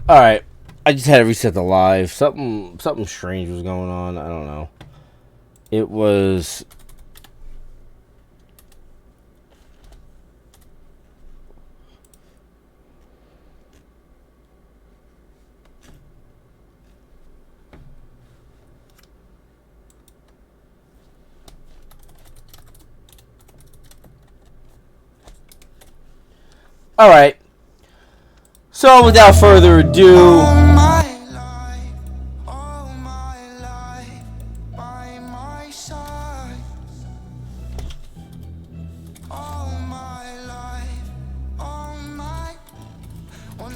Alright. I just had to reset the live. Something strange was going on. I don't know. It was... Alright. So, without further ado...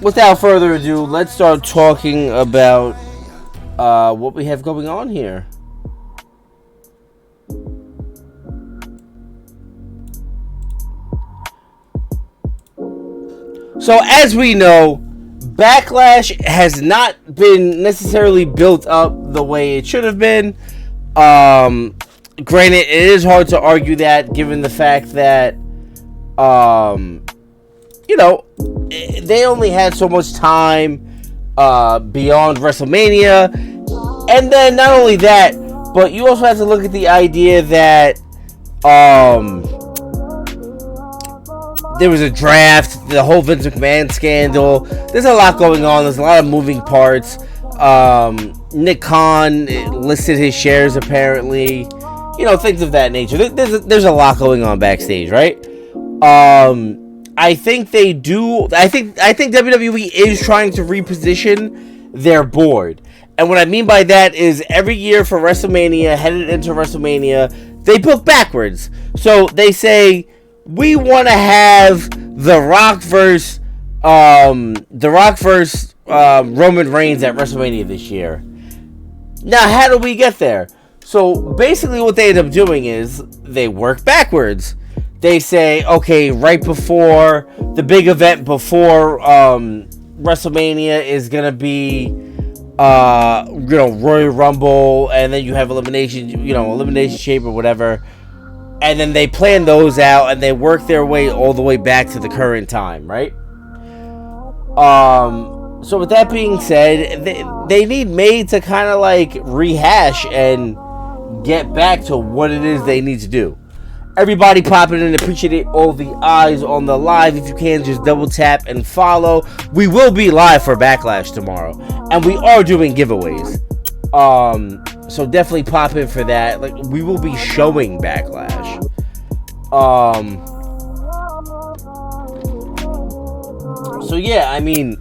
Without further ado, let's start talking about what we have going on here. So, as we know, Backlash has not been necessarily built up the way it should have been. Granted, it is hard to argue that, given the fact that, you know, they only had so much time beyond WrestleMania. And then not only that, but you also have to look at the idea that there was a draft, the whole Vince McMahon scandal. There's a lot going on. There's a lot of moving parts. Nick Khan listed his shares apparently. You know, things of that nature. There's a lot going on backstage, right? I think they do. I think WWE is trying to reposition their board. And what I mean by that is every year for WrestleMania, headed into WrestleMania, they book backwards. So they say, we want to have The Rock versus Roman Reigns at WrestleMania this year. Now, how do we get there? So basically what they end up doing is they work backwards. They say, okay, right before the big event before WrestleMania is gonna be Royal Rumble, and then you have Elimination Chamber, whatever. And then they plan those out, and they work their way all the way back to the current time, right? So with that being said, they need May to kind of like rehash and get back to what it is they need to do. Everybody popping in, appreciate all the eyes on the live. If you can, just double tap and follow. We will be live for Backlash tomorrow, and we are doing giveaways. So definitely pop in for that. Like, we will be showing Backlash. So yeah, I mean,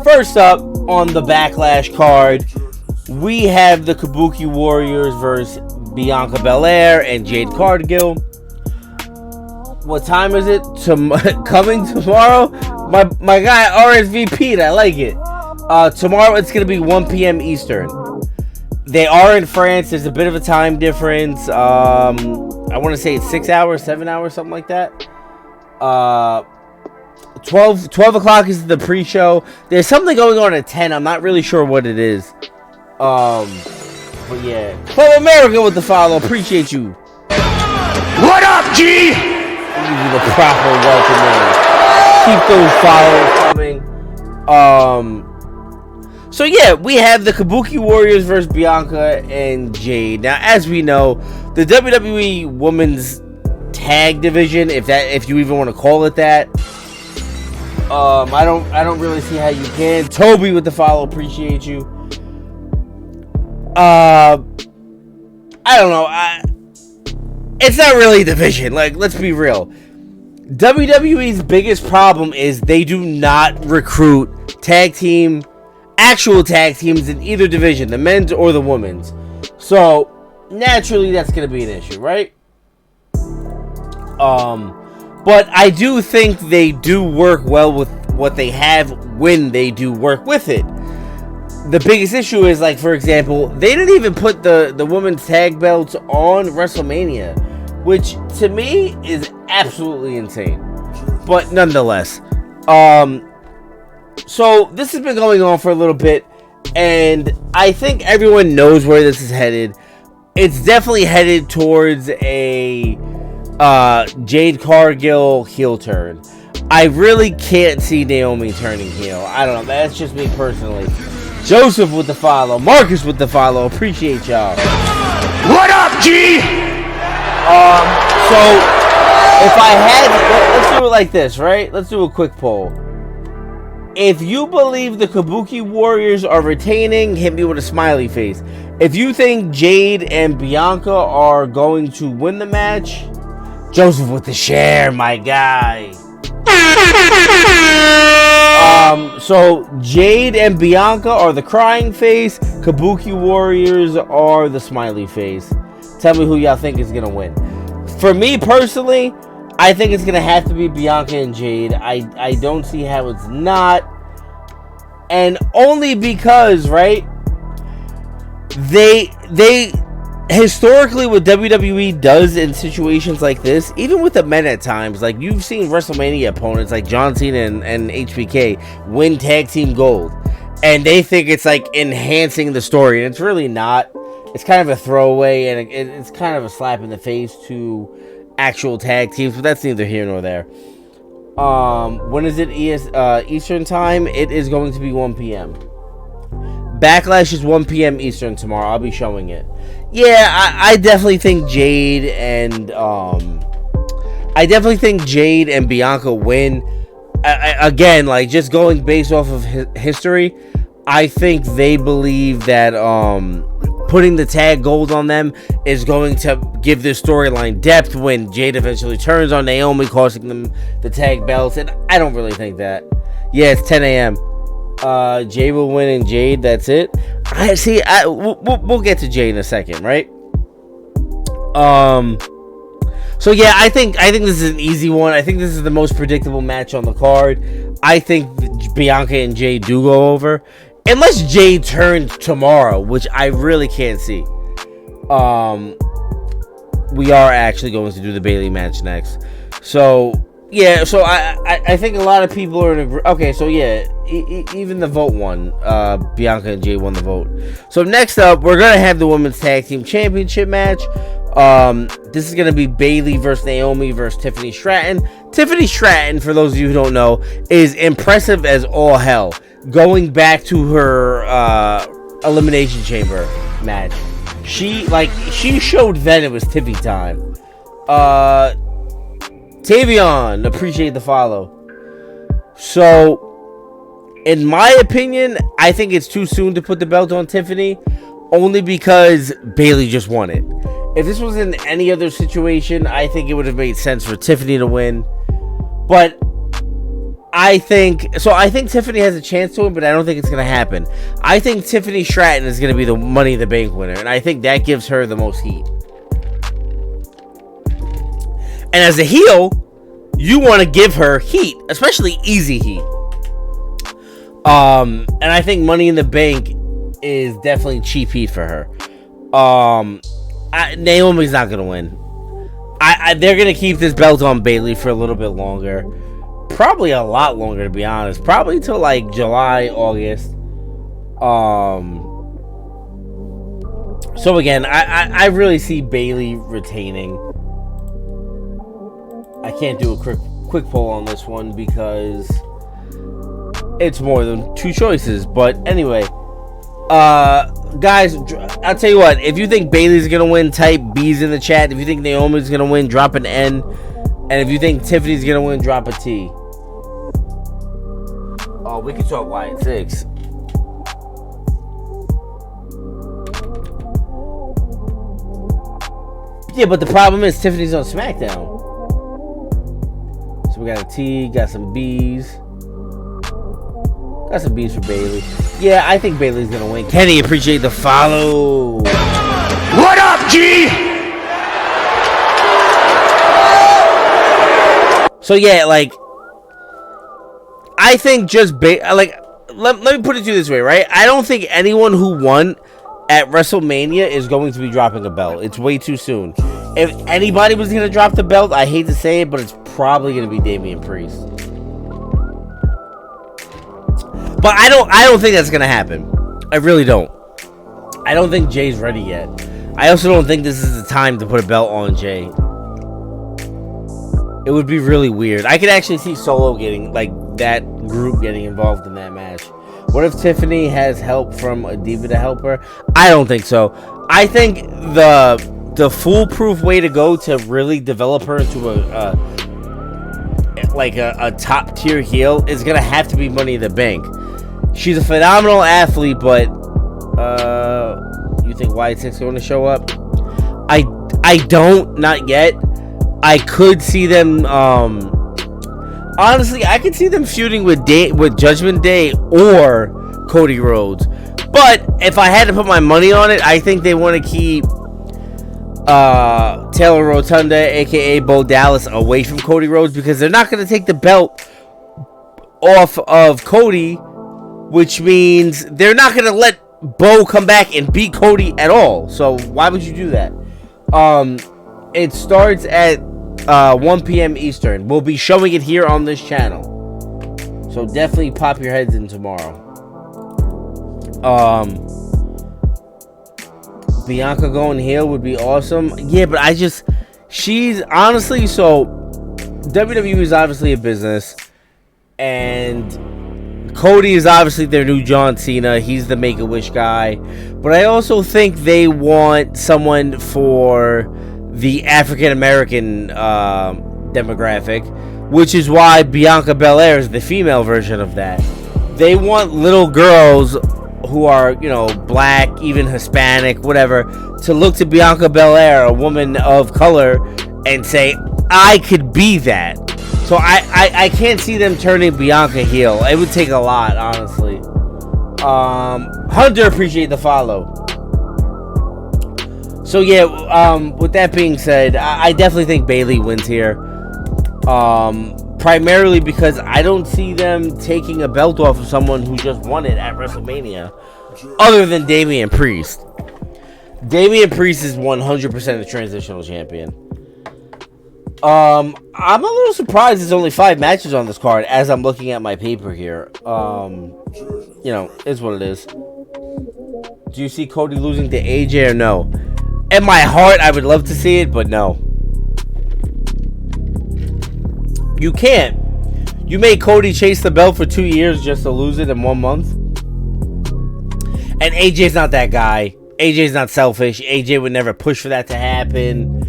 first up on the Backlash card, we have the Kabuki Warriors versus Bianca Belair and Jade Cargill. What time is it? Coming tomorrow? My guy RSVP'd. I like it. Tomorrow it's going to be 1 p.m. Eastern. They are in France. There's a bit of a time difference. I want to say it's 6 hours, 7 hours, something like that. 12 o'clock is the pre-show. There's something going on at 10. I'm not really sure what it is. But yeah. Club America with the follow. Appreciate you. What up, G? Give you the proper welcome in. Keep those follows coming. So yeah, we have the Kabuki Warriors versus Bianca and Jade. Now, as we know, the WWE Women's Tag Division, if you even want to call it that, I don't really see how you can. Toby with the follow, appreciate you. I don't know. It's not really a division. Like, let's be real. WWE's biggest problem is they do not recruit actual tag teams in either division, the men's or the women's. So, naturally, that's going to be an issue, right? But I do think they do work well with what they have when they do work with it. The biggest issue is, like, for example, they didn't even put the women's tag belts on WrestleMania, which to me is absolutely insane. But nonetheless, so this has been going on for a little bit, and I think everyone knows where this is headed. It's definitely headed towards a Jade Cargill heel turn. I really can't see Naomi turning heel. I don't know. That's just me personally. Joseph with the follow. Marcus with the follow. Appreciate y'all. What up, G? So, if I had... Let's do it like this, right? Let's do a quick poll. If you believe the Kabuki Warriors are retaining, hit me with a smiley face. If you think Jade and Bianca are going to win the match, Joseph with the share, my guy. So Jade and Bianca are the crying face. Kabuki Warriors are the smiley face. Tell me who y'all think is gonna win. For me personally, I think it's gonna have to be Bianca and Jade. I don't see how it's not, and only because, right? They historically, what WWE does in situations like this, even with the men at times, like you've seen WrestleMania opponents like John Cena and HBK win tag team gold, and they think it's like enhancing the story, and it's really not. It's kind of a throwaway, and it's kind of a slap in the face to actual tag teams, but that's neither here nor there. When is it Eastern time? It is going to be 1 p.m. Backlash is 1 p.m. Eastern tomorrow. I'll be showing it. Yeah, I definitely think Jade and Bianca win. Again, like just going based off of history, I think they believe that putting the tag gold on them is going to give this storyline depth when Jade eventually turns on Naomi, costing them the tag belts, and I don't really think that. Yeah, it's 10 a.m. Jade will win, and Jade, that's it. We'll get to Jade in a second, right? So yeah, I think this is an easy one. I think this is the most predictable match on the card. I think Bianca and Jade do go over, unless Jade turns tomorrow, which I really can't see. We are actually going to do the Bayley match next. So yeah, so I think a lot of people are in agreement. Okay, so yeah, even the vote won. Bianca and Jade won the vote. So next up, we're gonna have the Women's Tag Team Championship match. This is gonna be Bayley versus Naomi versus Tiffany Stratton. Tiffany Stratton, for those of you who don't know, is impressive as all hell. Going back to her Elimination Chamber match, she showed then it was Tiffy time. Tavion, appreciate the follow. So, in my opinion, I think it's too soon to put the belt on Tiffany, only because Bayley just won it. If this was in any other situation, I think it would have made sense for Tiffany to win. But I think Tiffany has a chance to win, but I don't think it's going to happen. I think Tiffany Stratton is going to be the Money in the Bank winner, and I think that gives her the most heat. And as a heel, you want to give her heat, especially easy heat. And I think Money in the Bank is definitely cheap heat for her. Naomi's not gonna win. They're gonna keep this belt on Bayley for a little bit longer, probably a lot longer, to be honest. Probably till like July, August. So again, I really see Bayley retaining. I can't do a quick poll on this one because it's more than two choices. But anyway, guys, I'll tell you what. If you think Bayley's gonna win, type B's in the chat. If you think Naomi's gonna win, drop an N. And if you think Tiffany's gonna win, drop a T. Oh, we can talk why at 6. Yeah, but the problem is Tiffany's on SmackDown. So we got a T, got some B's. Got some B's for Bayley. Yeah, I think Bayley's gonna win. Kenny, appreciate the follow. What up, G? So yeah, like, I think just let me put it to you this way, right? I don't think anyone who won at WrestleMania is going to be dropping a belt. It's way too soon. If anybody was gonna drop the belt, I hate to say it, but it's probably gonna be Damian Priest. But I don't think that's gonna happen. I really don't. I don't think Jay's ready yet. I also don't think this is the time to put a belt on Jay. It would be really weird. I could actually see Solo getting, like, that group getting involved in that match. What if Tiffany has help from a diva to help her? I don't think so. I think the foolproof way to go to really develop her into a top tier heel is gonna have to be Money in the Bank. She's a phenomenal athlete, but you think Wyatt Six going to show up? I don't, not yet. I could see them. Honestly, I could see them feuding with Judgment Day or Cody Rhodes. But if I had to put my money on it, I think they want to keep Taylor Rotunda, aka Bo Dallas, away from Cody Rhodes because they're not going to take the belt off of Cody, which means they're not going to let Bo come back and beat Cody at all. So why would you do that? It starts at 1 p.m. Eastern. We'll be showing it here on this channel. So definitely pop your heads in tomorrow. Bianca going heel would be awesome. Yeah, but she's honestly, so WWE is obviously a business, and Cody is obviously their new John Cena. He's the Make-A-Wish guy. But I also think they want someone for the African-American demographic, which is why Bianca Belair is the female version of that. They want little girls who are, black, even Hispanic, whatever, to look to Bianca Belair, a woman of color, and say, I could be that. So I can't see them turning Bianca heel. It would take a lot, honestly. Hunter, appreciate the follow. So yeah, with that being said, I definitely think Bayley wins here. Primarily because I don't see them taking a belt off of someone who just won it at WrestleMania, other than Damian Priest. Damian Priest is 100% a transitional champion. I'm a little surprised there's only 5 matches on this card as I'm looking at my paper here. Is what it is. Do you see Cody losing to AJ or no? In my heart, I would love to see it, but no. You can't. You made Cody chase the belt for 2 years just to lose it in 1 month. And AJ's not that guy. AJ's not selfish. AJ would never push for that to happen.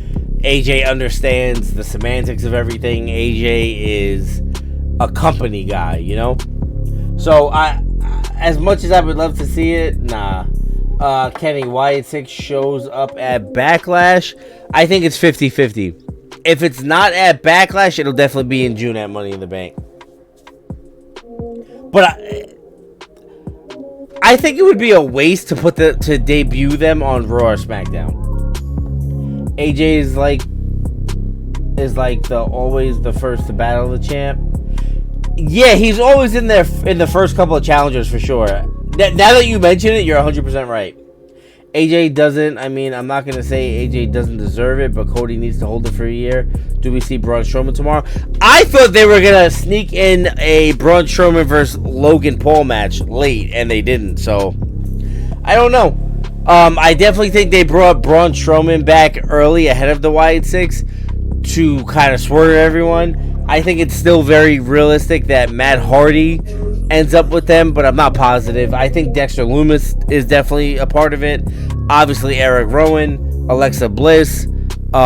AJ understands the semantics of everything. AJ is a company guy, So as much as I would love to see it, nah. Kenny, Wyatt Six shows up at Backlash. I think it's 50-50. If it's not at Backlash, it'll definitely be in June at Money in the Bank. But I think it would be a waste to debut them on Raw or SmackDown. AJ is always the first to battle the champ. Yeah, he's always in there in the first couple of challengers for sure. Now that you mention it, you're 100% right. AJ doesn't, I'm not going to say AJ doesn't deserve it, but Cody needs to hold it for a year. Do we see Braun Strowman tomorrow? I thought they were going to sneak in a Braun Strowman versus Logan Paul match late, and they didn't, so I don't know. I definitely think they brought Braun Strowman back early ahead of the Wyatt Six to kind of swerve everyone. I think it's still very realistic that Matt Hardy ends up with them, but I'm not positive. I think Dexter Lumis is definitely a part of it. Obviously, Eric Rowan, Alexa Bliss. Who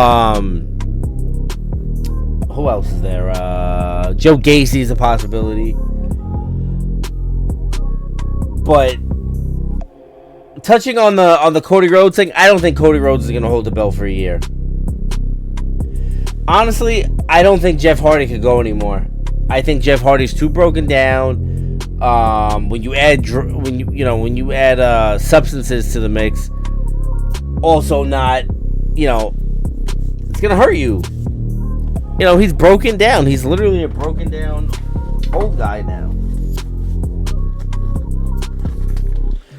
else is there? Joe Gacy is a possibility. But touching on the Cody Rhodes thing, I don't think Cody Rhodes is going to hold the belt for a year. Honestly, I don't think Jeff Hardy could go anymore. I think Jeff Hardy's too broken down. When you add substances to the mix, also not, it's gonna hurt you. He's broken down. He's literally a broken down old guy now,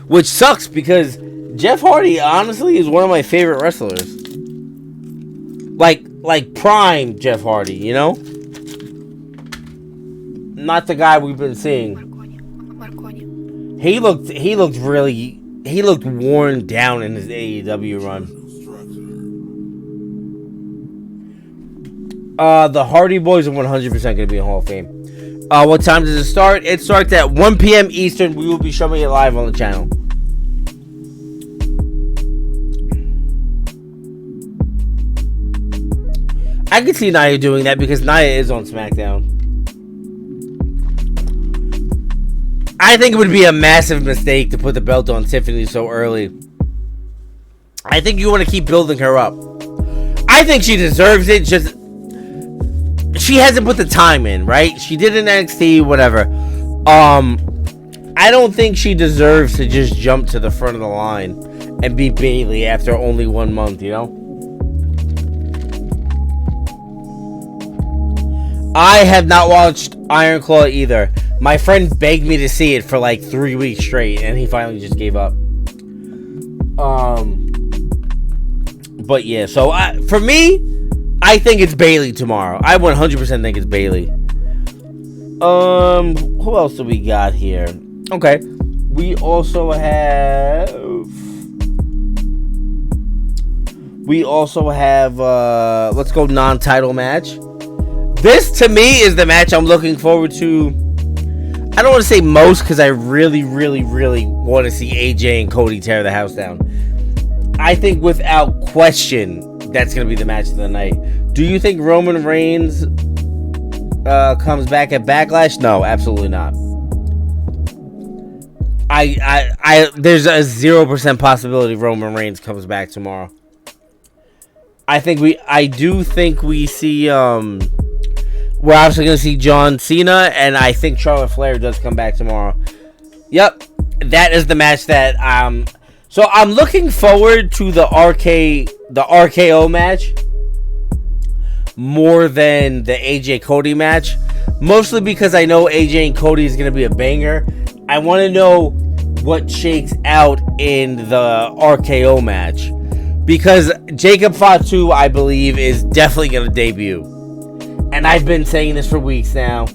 which sucks because Jeff Hardy honestly is one of my favorite wrestlers. Like prime Jeff Hardy, not the guy we've been seeing. He looked worn down in his AEW run. The Hardy Boys are 100% going to be in Hall of Fame. What time does it start? It starts at 1 p.m. Eastern. We will be showing it live on the channel. I could see Nia doing that because Nia is on SmackDown. I think it would be a massive mistake to put the belt on Tiffany so early. I think you want to keep building her up. I think she deserves it. Just she hasn't put the time in, right? She did in NXT, whatever. I don't think she deserves to just jump to the front of the line and beat Bayley after only 1 month, you know? I have not watched Iron Claw either. My friend begged me to see it for like 3 weeks straight, and he finally just gave up. But yeah, so for me, I think it's Bayley tomorrow. I 100% think it's Bayley. Who else do we got here? Okay, we also have. Let's go non-title match. This, to me, is the match I'm looking forward to. I don't want to say most, because I really, really, really want to see AJ and Cody tear the house down. I think without question, that's going to be the match of the night. Do you think Roman Reigns comes back at Backlash? No, absolutely not. There's a 0% possibility Roman Reigns comes back tomorrow. I do think we see, we're obviously going to see John Cena, and I think Charlotte Flair does come back tomorrow. Yep, that is the match that, so I'm looking forward to the RKO match more than the AJ Cody match, mostly because I know AJ and Cody is going to be a banger. I want to know what shakes out in the RKO match, because Jacob Fatu, I believe, is definitely going to debut. And I've been saying this for weeks now.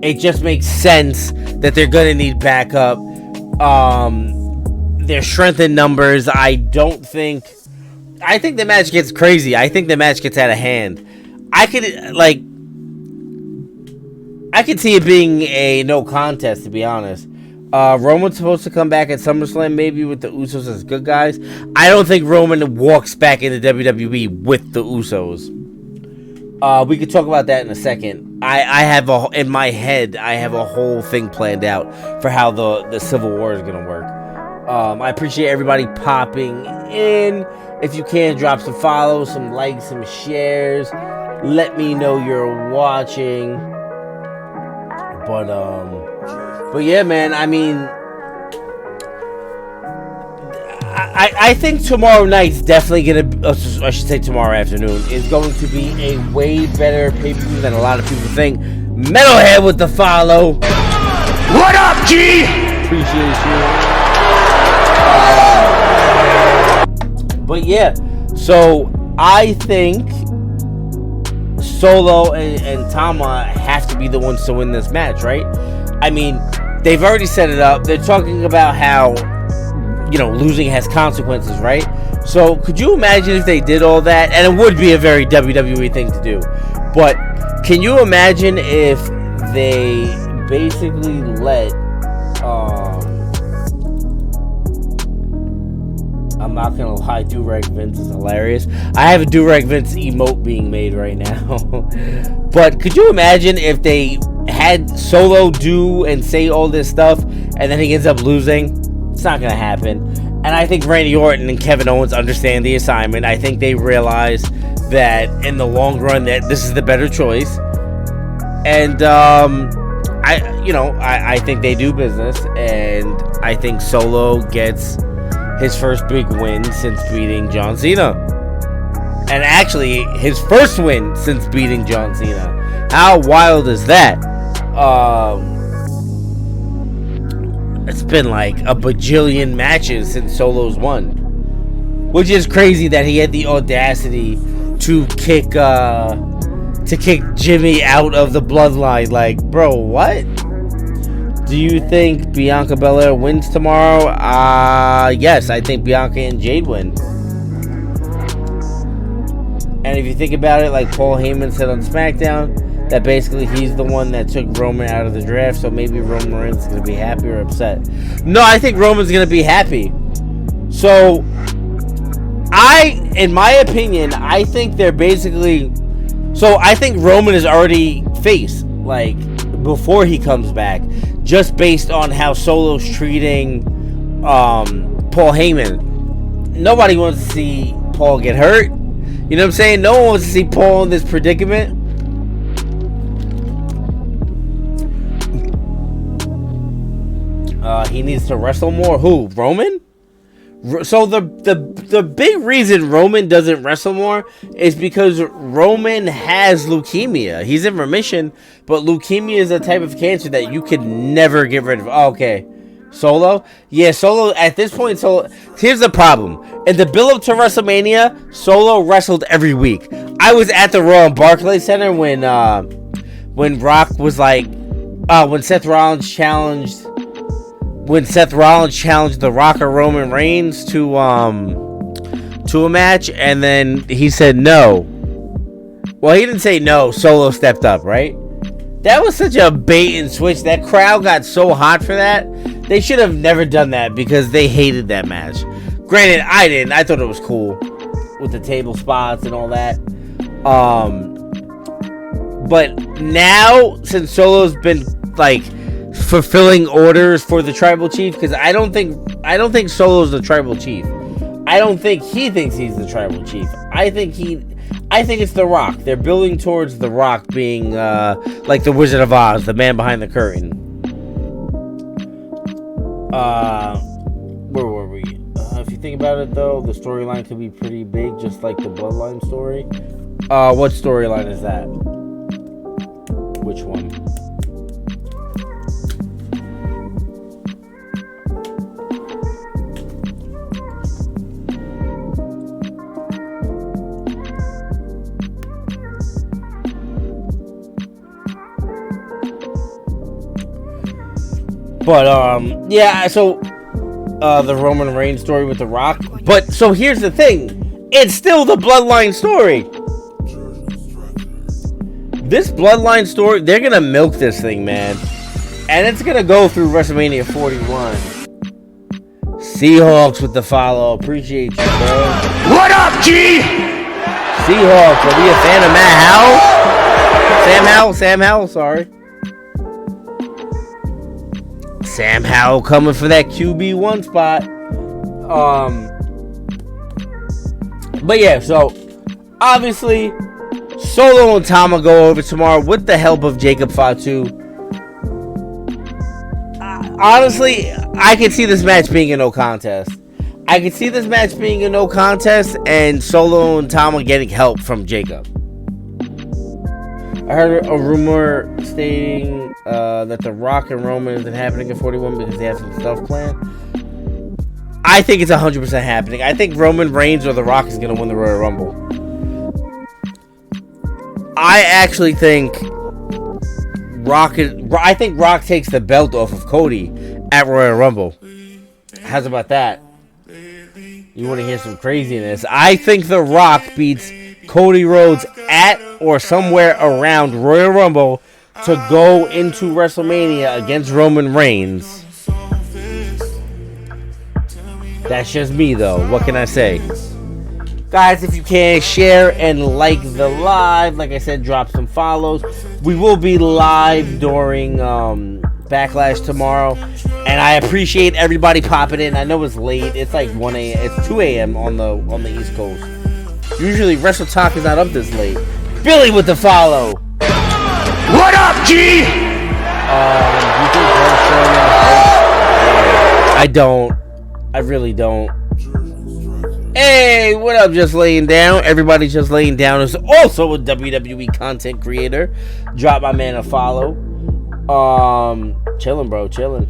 It just makes sense that they're going to need backup. Their strength in numbers. I think the match gets crazy. I think the match gets out of hand. I could see it being a no contest, to be honest. Roman's supposed to come back at SummerSlam, maybe with the Usos as good guys. I don't think Roman walks back into WWE with the Usos. We could talk about that in a second. In my head, I have a whole thing planned out for how the Civil War is going to work. I appreciate everybody popping in. If you can, drop some follows, some likes, some shares. Let me know you're watching. But yeah, man, I mean, I think tomorrow night's definitely going to, I should say tomorrow afternoon, is going to be a way better pay-per-view than a lot of people think. Metalhead with the follow. What up, G? Appreciate you. But yeah, so I think Solo and Tama have to be the ones to win this match, right? I mean, they've already set it up. They're talking about how, losing has consequences, right? So could you imagine if they did all that? And it would be a very WWE thing to do. But can you imagine if they basically let, I'm not gonna lie, Do-Rag Vince is hilarious. I have a Do-Rag Vince emote being made right now. But could you imagine if they had Solo do and say all this stuff and then he ends up losing? It's not gonna happen. And I think Randy Orton and Kevin Owens understand the assignment. I think they realize that in the long run that this is the better choice. And I think they do business, and I think Solo gets his first big win since beating John Cena. And actually, his first win since beating John Cena. How wild is that? It's been like a bajillion matches since Solo's won. Which is crazy that he had the audacity to kick Jimmy out of the bloodline. Like, bro, what? Do you think Bianca Belair wins tomorrow? Yes, I think Bianca and Jade win. And if you think about it, like Paul Heyman said on SmackDown, that basically he's the one that took Roman out of the draft, so maybe Roman Reigns is going to be happy or upset. No, I think Roman's going to be happy. So, in my opinion, I think they're basically... So, I think Roman is already face, like, before he comes back, just based on how Solo's treating Paul Heyman. Nobody wants to see Paul get hurt. You know what I'm saying? No one wants to see Paul in this predicament. He needs to wrestle more. Who? Roman? So the big reason Roman doesn't wrestle more is because Roman has leukemia. He's in remission, but leukemia is a type of cancer that you can never get rid of. Oh, okay. Solo? Yeah, Solo, at this point, Solo... Here's the problem. In the build-up to WrestleMania, Solo wrestled every week. I was at the Royal Barclays Center when Rock was like... when Seth Rollins challenged The Rock or Roman Reigns to a match, and then he said no. Well, he didn't say no. Solo stepped up, right? That was such a bait and switch. That crowd got so hot for that. They should have never done that because they hated that match. Granted, I didn't. I thought it was cool with the table spots and all that. But now, since Solo's been like fulfilling orders for the tribal chief, because I don't think Solo's the tribal chief. I don't think he thinks he's the tribal chief. I think it's The Rock. They're building towards The Rock being like the Wizard of Oz, the man behind the curtain. Where were we? If you think about it, though, the storyline could be pretty big, just like the Bloodline story. What storyline is that? Which one? But, yeah, so, the Roman Reigns story with The Rock. But, so here's the thing. It's still the Bloodline story. This Bloodline story, they're gonna milk this thing, man. And it's gonna go through WrestleMania 41. Seahawks with the follow. Appreciate you, bro. What up, G? Seahawks, are we a fan of Matt Howell? Sam Howell, sorry. Sam Howell coming for that QB1 spot. But yeah, so obviously Solo and Tama go over tomorrow with the help of Jacob Fatu. Honestly, I could see this match being a no contest. And Solo and Tama getting help from Jacob. I heard a rumor stating that The Rock and Roman isn't happening in 41 because they have some stuff planned. I think it's 100% happening. I think Roman Reigns or The Rock is going to win the Royal Rumble. I actually think Rock takes the belt off of Cody at Royal Rumble. How's about that? You want to hear some craziness? I think The Rock beats Cody Rhodes at or somewhere around Royal Rumble to go into WrestleMania against Roman Reigns. That's just me, though. What can I say? Guys, if you can, share and like the live. Like I said, drop some follows. We will be live during Backlash tomorrow. And I appreciate everybody popping in. I know it's late. It's like 1 a.m. It's 2 a.m. on the East Coast. Usually, Wrestle Talk is not up this late. Billy with the follow. What up, G? You think Braun Strowman? I don't. I really don't. Hey, what up? Just laying down. Everybody just laying down is also a WWE content creator. Drop my man a follow. Chilling, bro. Chilling.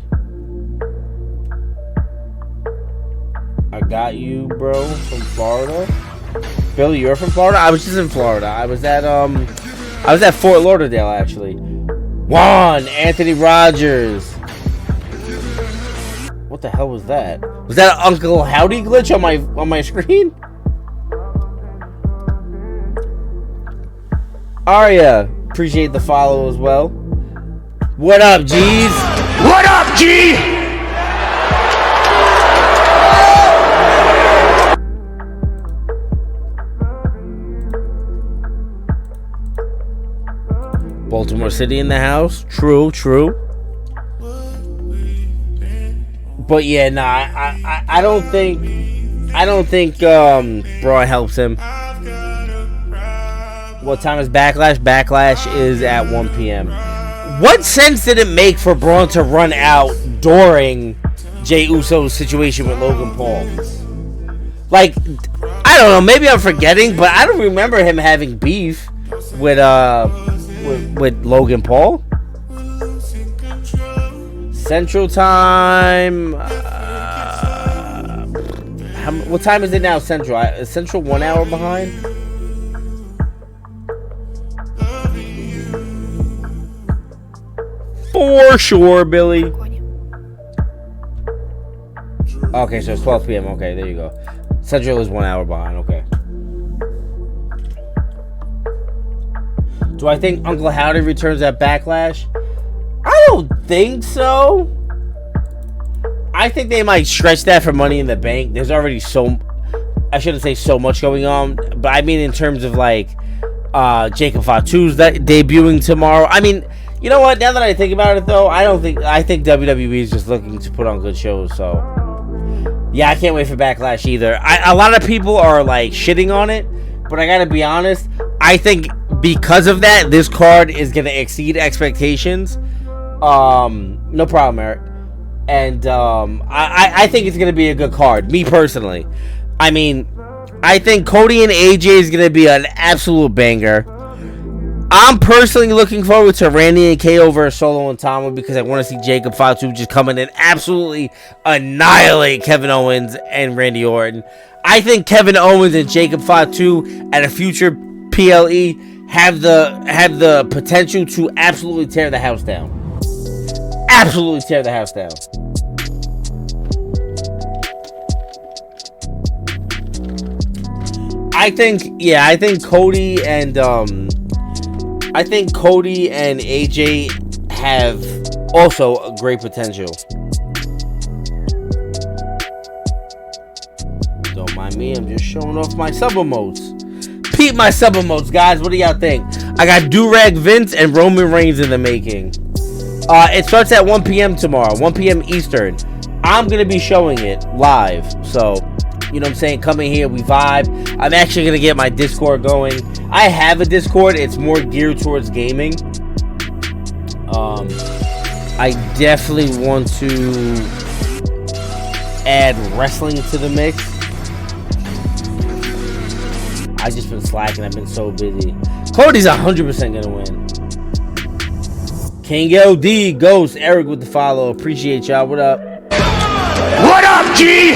I got you, bro, from Florida. Billy, you're from Florida? I was just in Florida. I was at Fort Lauderdale, actually. Juan Anthony Rogers. What the hell was that? Was that an Uncle Howdy glitch on my screen? Arya, appreciate the follow as well. What up, G's? What up, G? Baltimore City in the house. True. But yeah, nah, I don't think Braun helps him. What time is Backlash? Backlash is at 1 p.m. What sense did it make for Braun to run out during Jey Uso's situation with Logan Paul? Like, I don't know, maybe I'm forgetting, but I don't remember him having beef with Logan Paul. Central Time. What time is it now, Central? Is Central 1 hour behind? For sure, Billy. Okay, so it's 12 p.m. Okay, there you go. Central is 1 hour behind. Okay. Do I think Uncle Howdy returns at Backlash? I don't think so. I think they might stretch that for Money in the Bank. There's already I shouldn't say so much going on, but I mean in terms of like Jacob Fatu's debuting tomorrow. I mean, you know what? Now that I think about it, though, I think WWE is just looking to put on good shows. So yeah, I can't wait for Backlash either. A lot of people are like shitting on it, but I gotta be honest. I think because of that, this card is gonna exceed expectations. No problem, Eric. And I think it's gonna be a good card. Me personally, I mean, I think Cody and AJ is gonna be an absolute banger. I'm personally looking forward to Randy and KO versus Solo and Tama because I want to see Jacob Fatu just come in and absolutely annihilate Kevin Owens and Randy Orton. I think Kevin Owens and Jacob Fatu at a future PLE have the potential to absolutely tear the house down. Absolutely tear the house down. I think Cody and AJ have also a great potential. Don't mind me, I'm just showing off my sub emotes. Peep my sub emotes, guys. What do y'all think? I got Durag Vince and Roman Reigns in the making. It starts at 1 p.m. tomorrow, 1 p.m. Eastern. I'm going to be showing it live. So, you know what I'm saying? Coming here, we vibe. I'm actually going to get my Discord going. I have a Discord. It's more geared towards gaming. I definitely want to add wrestling to the mix. I've just been slacking. I've been so busy. Cody's 100% going to win. King LD, Ghost, Eric with the follow. Appreciate y'all. What up? What up, G?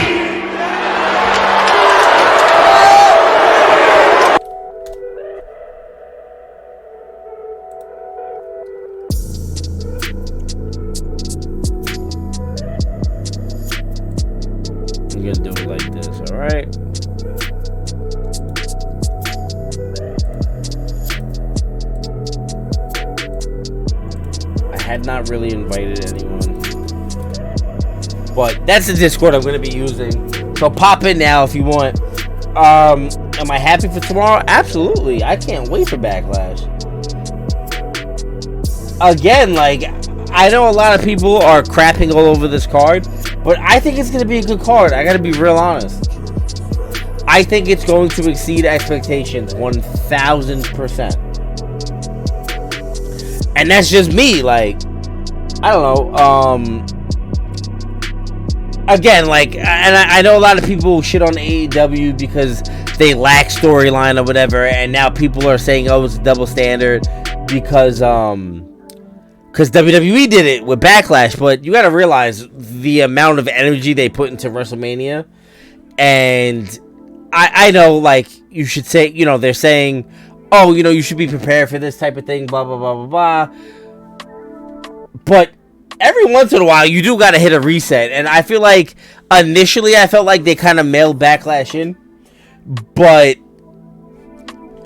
I'm gonna do it like this, alright? I had not really invited anyone. But that's the Discord I'm going to be using. So pop in now if you want. Am I happy for tomorrow? Absolutely. I can't wait for Backlash. Again, like, I know a lot of people are crapping all over this card, but I think it's going to be a good card. I got to be real honest. I think it's going to exceed expectations 1,000%. And that's just me. Like, I don't know. Again, like, and I know a lot of people shit on AEW because they lack storyline or whatever, and now people are saying, oh, it's a double standard because WWE did it with Backlash. But you got to realize the amount of energy they put into WrestleMania. And I know, like, you should say, you know, they're saying, oh, you know, you should be prepared for this type of thing, blah, blah, blah, blah, blah. But every once in a while, you do got to hit a reset. And I feel like initially I felt like they kind of mailed Backlash in. But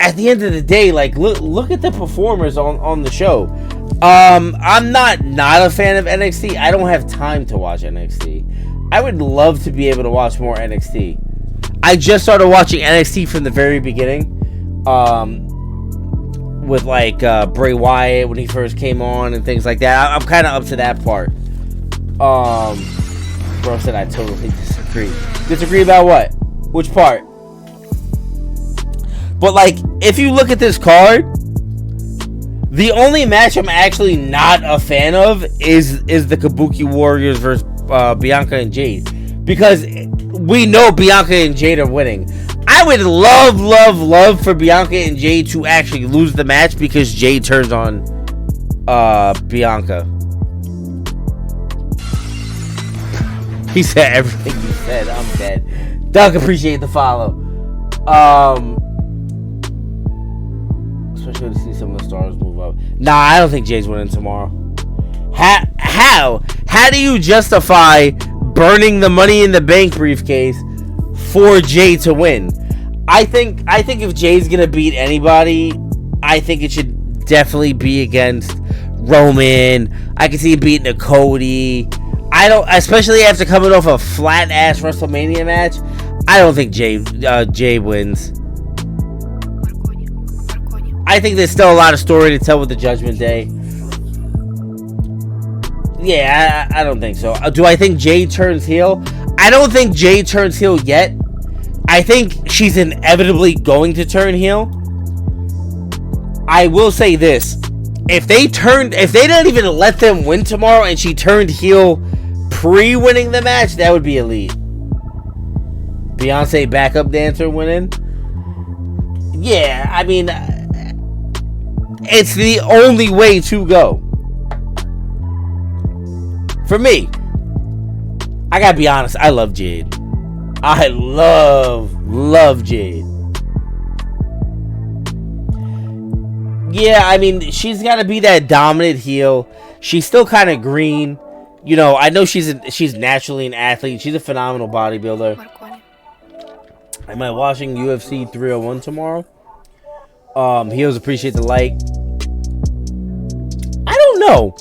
at the end of the day, like, look at the performers on the show. I'm not a fan of NXT. I don't have time to watch NXT. I would love to be able to watch more NXT. I just started watching NXT from the very beginning. With like Bray Wyatt when he first came on and things like that. I'm kind of up to that part. Bro said I totally disagree. Disagree about what? Which part? But like, if you look at this card, the only match I'm actually not a fan of is the Kabuki Warriors versus Bianca and Jade, because we know Bianca and Jade are winning. I would love for Bianca and Jade to actually lose the match because Jade turns on Bianca. He said everything he said. I'm dead. Doug, appreciate the follow. Especially to see some of the stars move up. Nah, I don't think Jade's winning tomorrow. How do you justify burning the Money in the Bank briefcase for Jade to win? I think if Jade's gonna beat anybody, I think it should definitely be against Roman. I can see it beating a Cody. I don't, especially after coming off a flat ass WrestleMania match. I don't think Jade wins. I think there's still a lot of story to tell with the Judgment Day. Yeah, I don't think so. Do I think Jade turns heel? I don't think Jade turns heel yet. I think she's inevitably going to turn heel. I will say this. If they didn't even let them win tomorrow and she turned heel pre-winning the match, that would be elite. Beyonce backup dancer winning? Yeah, I mean, it's the only way to go. For me, I gotta be honest, I love Jade. I love Jade. Yeah, I mean, she's gotta be that dominant heel. She's still kind of green. You know, I know she's naturally an athlete. She's a phenomenal bodybuilder. Am I watching UFC 301 tomorrow? Heels appreciate the like. I don't know.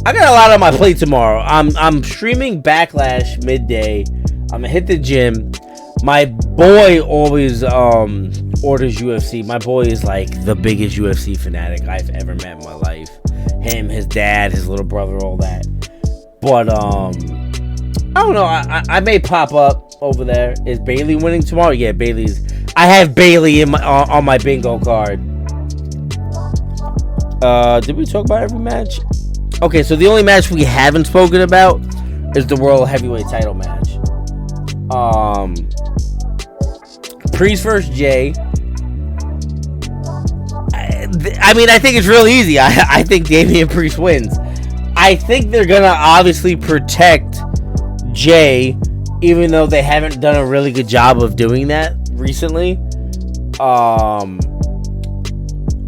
I got a lot on my plate tomorrow. I'm streaming Backlash midday. I'm gonna hit the gym. My boy always orders UFC. My boy is like the biggest UFC fanatic I've ever met in my life. Him, his dad, his little brother, all that. But I don't know. I may pop up over there. Is Bailey winning tomorrow? Yeah, Bailey's. I have Bailey in on my bingo card. Did we talk about every match? Okay, so the only match we haven't spoken about is the World Heavyweight title match. Priest versus Jay. I mean, I think it's real easy. I think Damian Priest wins. I think they're gonna obviously protect Jay, even though they haven't done a really good job of doing that recently.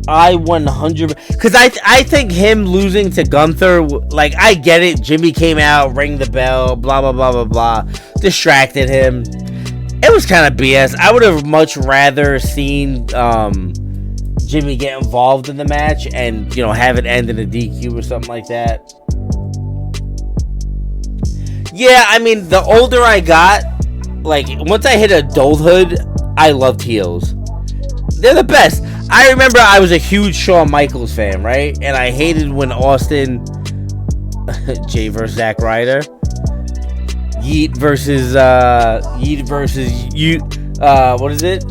I 100, because I think him losing to Gunther, like, I get it. Jimmy came out, rang the bell, blah blah blah blah blah, distracted him. It was kind of BS. I would have much rather seen Jimmy get involved in the match and, you know, have it end in a DQ or something like that. Yeah, I mean, the older I got, like, once I hit adulthood, I loved heels. They're the best. I remember I was a huge Shawn Michaels fan, right? And I hated when Austin, Jay versus Zack Ryder, Yeet versus you. What is it?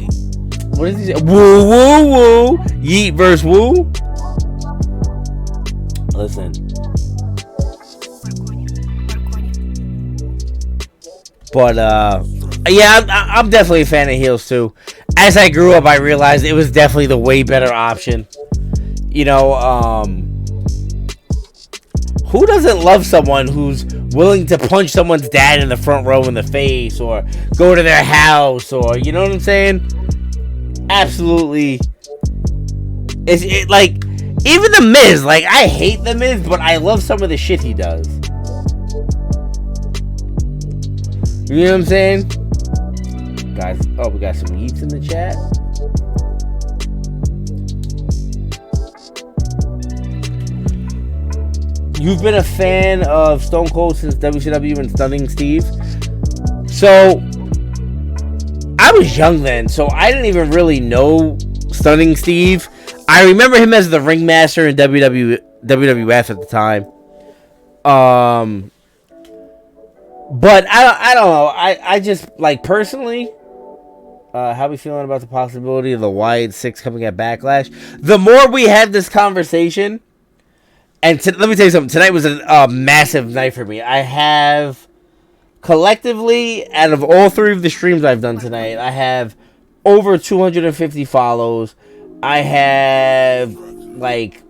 What is he say? Woo woo woo. Yeet versus Woo. Listen. But yeah, I'm definitely a fan of heels too. As I grew up, I realized it was definitely the way better option. You know, who doesn't love someone who's willing to punch someone's dad in the front row in the face, or go to their house, or, you know what I'm saying? Absolutely. It's like, even The Miz, like, I hate The Miz, but I love some of the shit he does. You know what I'm saying? Guys, oh, we got some yeets in the chat. you've been a fan of Stone Cold since WCW and Stunning Steve. So I was young then, so I didn't even really know Stunning Steve. I remember him as the ringmaster in WWF at the time. But I don't know. I just, like, personally, how we feeling about the possibility of the Wyatt 6 coming at Backlash? The more we had this conversation, and let me tell you something. Tonight was a massive night for me. I have, collectively, out of all 3 of the streams I've done tonight, I have over 250 follows. I have, like,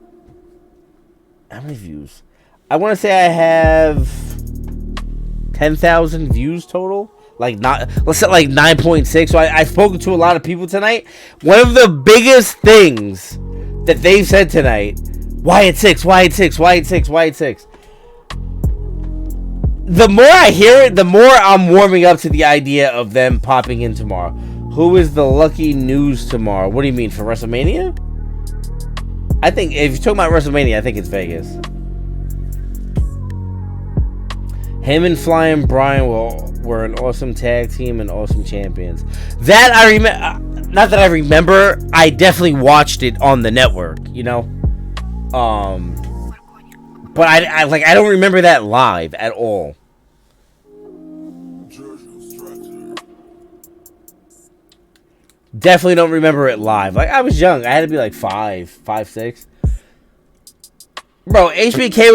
how many views? I want to say I have 10,000 views total. Like, let's say like 9.6. So I've spoken to a lot of people tonight. One of the biggest things that they've said tonight, Wyatt 6, Wyatt 6, Wyatt 6, Wyatt 6. The more I hear it, the more I'm warming up to the idea of them popping in tomorrow. Who is the lucky news tomorrow? What do you mean, for WrestleMania? I think, if you're talking about WrestleMania, I think it's Vegas. Him and Flying Brian were an awesome tag team and awesome champions. That I remember. Not that I remember. I definitely watched it on the network, you know? But I don't remember that live at all. Definitely don't remember it live. Like, I was young. I had to be like 5, 6. Bro, HBK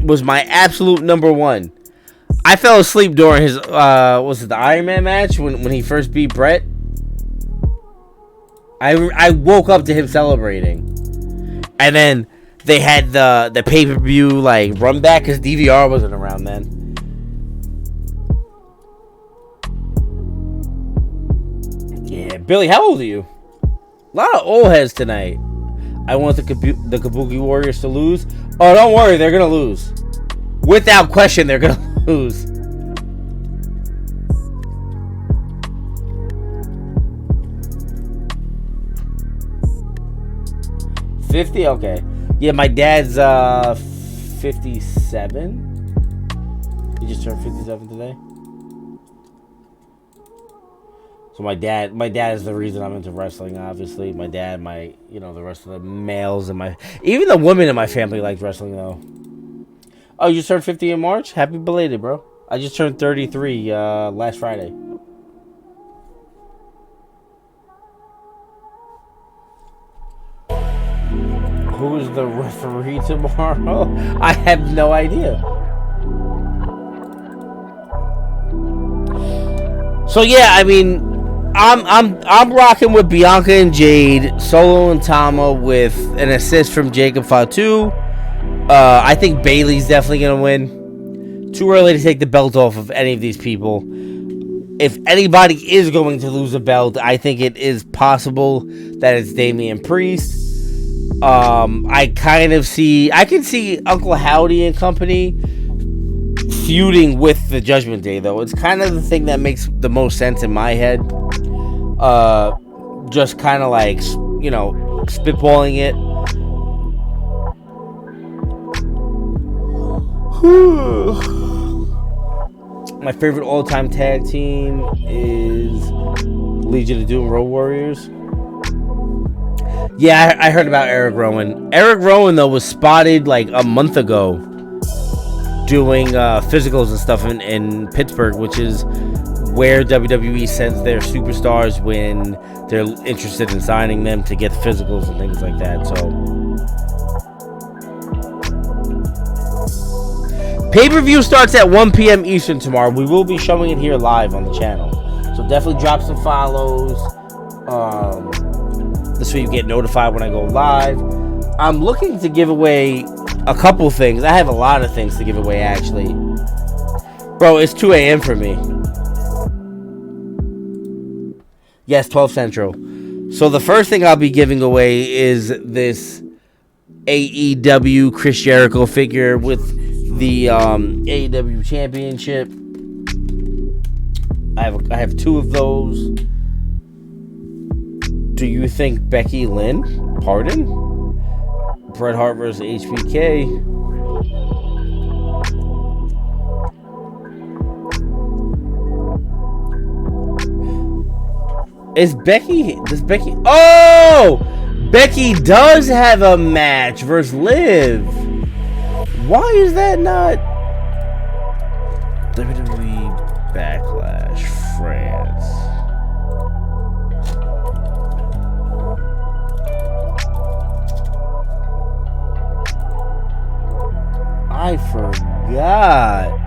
was my absolute number one. I fell asleep during his was it the Iron Man match when he first beat Brett? I woke up to him celebrating. And then they had the pay-per-view like run back because DVR wasn't around then. Yeah, Billy, how old are you? A lot of old heads tonight. I want the Kabuki Warriors to lose. Oh, don't worry, they're gonna lose. Without question, they're gonna lose. $50? Okay. Yeah, my dad's 57. He just turned 57 today. So my dad is the reason I'm into wrestling, obviously. My dad, the rest of the males in even the women in my family likes wrestling, though. Oh, you just turned 50 in March? Happy belated, bro. I just turned 33 last Friday. Who is the referee tomorrow? I have no idea. So yeah, I mean, I'm rocking with Bianca and Jade, Solo and Tama with an assist from Jacob Fatu. I think Bayley's definitely gonna win. Too early to take the belt off of any of these people. If anybody is going to lose a belt, I think it is possible that it's Damian Priest. I can see Uncle Howdy and company feuding with the Judgment Day, though. It's kind of the thing that makes the most sense in my head. Just kind of like, spitballing it. My favorite all-time tag team is Legion of Doom Road Warriors. Yeah, I heard about Eric Rowan. Eric Rowan, though, was spotted like a month ago doing physicals and stuff in Pittsburgh, which is where WWE sends their superstars when they're interested in signing them to get physicals and things like that. So pay-per-view starts at 1 p.m. Eastern tomorrow. We will be showing it here live on the channel. So definitely drop some follows. This way you get notified when I go live. I'm looking to give away a couple things. I have a lot of things to give away, actually. Bro, it's 2 a.m. for me. Yes, 12 Central. So the first thing I'll be giving away is this AEW Chris Jericho figure with the AEW Championship. I have 2 of those. Do you think Becky Lynn? Pardon? Bret Hart versus HBK. Is Becky? Does Becky? Oh, Becky does have a match versus Liv. Why is that not WWE Backlash France? I forgot.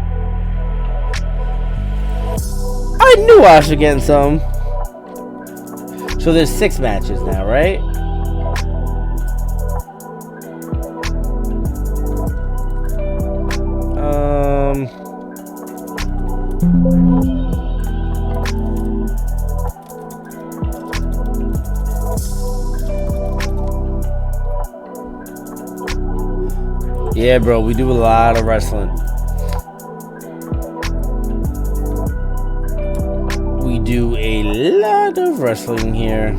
I knew I was getting some. So there's 6 matches now, right? Yeah, bro, we do a lot of wrestling. We do a lot of wrestling here.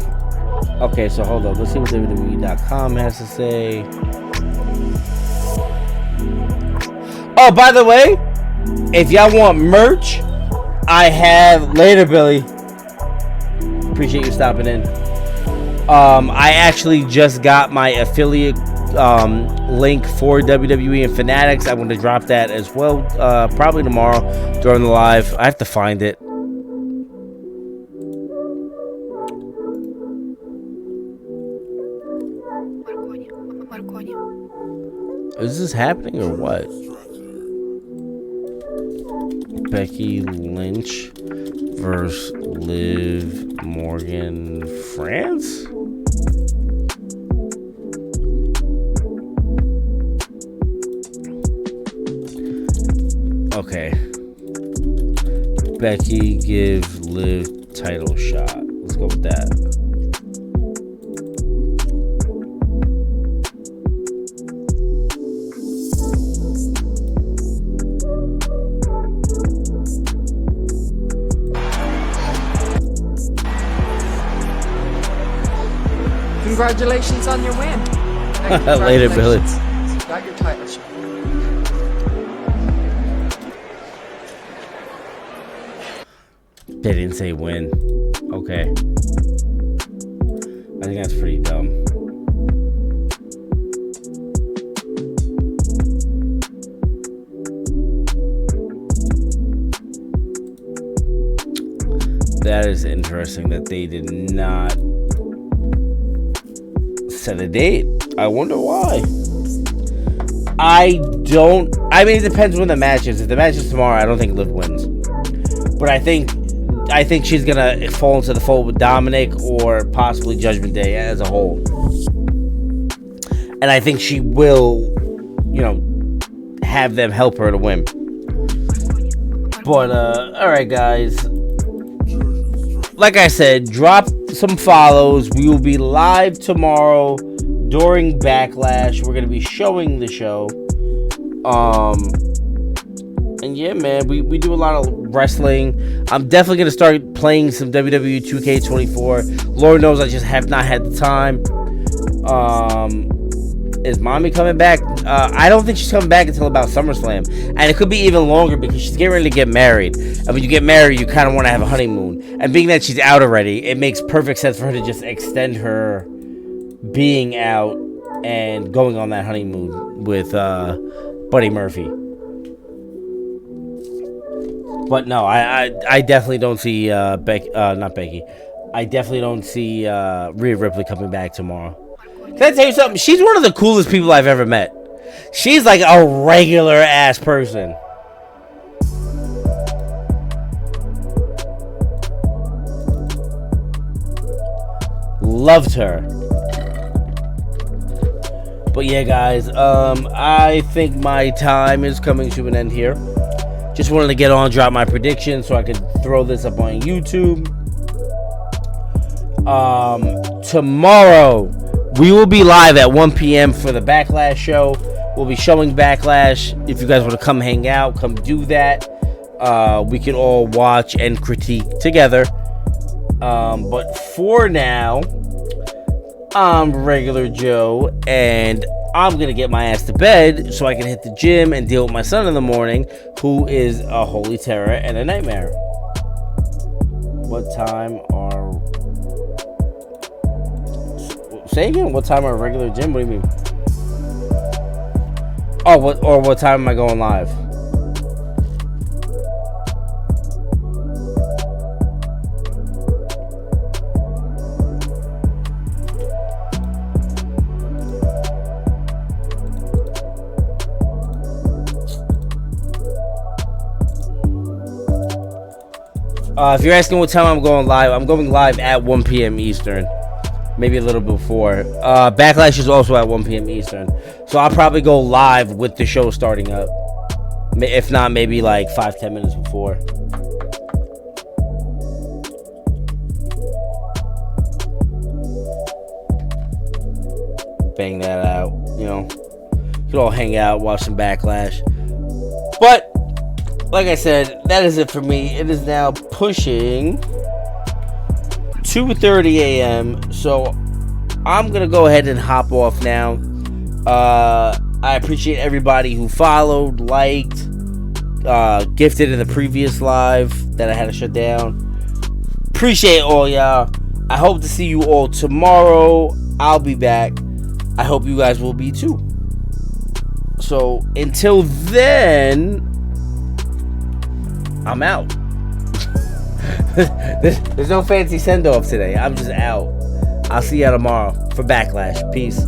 Okay, so hold up. Let's see what WWE.com has to say. Oh, by the way, if y'all want merch, I have later, Billy. Appreciate you stopping in. I actually just got my affiliate link for WWE and Fanatics. I'm going to drop that as well, probably tomorrow during the live. I have to find it. Is this happening or what? Becky Lynch versus Liv Morgan France? Okay. Becky give Liv title shot. Let's go with that. Congratulations on your win. Later, Billy. You got your title shot. They didn't say win. Okay. I think that's pretty dumb. That is interesting that they did not set a date. I wonder why. I mean, it depends when the match is. If the match is tomorrow, I don't think Liv wins. But I think she's gonna fall into the fold with Dominic or possibly Judgment Day as a whole. And I think she will, have them help her to win. But alright guys. Like I said, drop some follows. We will be live tomorrow during Backlash. We're gonna be showing the show. And yeah, man, we do a lot of wrestling. I'm definitely gonna start playing some WWE 2K24. Lord knows I just have not had the time. Is mommy coming back? I don't think she's coming back until about SummerSlam, and it could be even longer because she's getting ready to get married. And when you get married, you kind of want to have a honeymoon. And being that she's out already, it makes perfect sense for her to just extend her being out and going on that honeymoon with Buddy Murphy. But no, I definitely don't see not Becky. I definitely don't see Rhea Ripley coming back tomorrow. Can I tell you something? She's one of the coolest people I've ever met. She's like a regular ass person. Loved her. But yeah, guys, I think my time is coming to an end here. Just wanted to get on, drop my predictions so I could throw this up on YouTube. Tomorrow, we will be live at 1 p.m. for the Backlash show. We'll be showing Backlash. If you guys want to come hang out, come do that. We can all watch and critique together. But for now, I'm Regular Joe, and I'm going to get my ass to bed so I can hit the gym and deal with my son in the morning, who is a holy terror and a nightmare. What time are Say again. What time are regular gym? What do you mean? Oh, what time am I going live? If you're asking what time I'm going live at 1 p.m. Eastern. Maybe a little before. Backlash is also at 1 p.m. Eastern. So I'll probably go live with the show starting up. If not, maybe like 5-10 minutes before. Bang that out. You know, you could all hang out, watch some Backlash. But, like I said, that is it for me. It is now pushing 2:30 a.m. So I'm gonna go ahead and hop off now. I appreciate everybody who followed, liked, gifted in the previous live that I had to shut down. Appreciate all y'all. I hope to see you all tomorrow. I'll be back. I hope you guys will be too. So until then, I'm out. There's no fancy send-off today. I'm just out. I'll see y'all tomorrow for Backlash. Peace.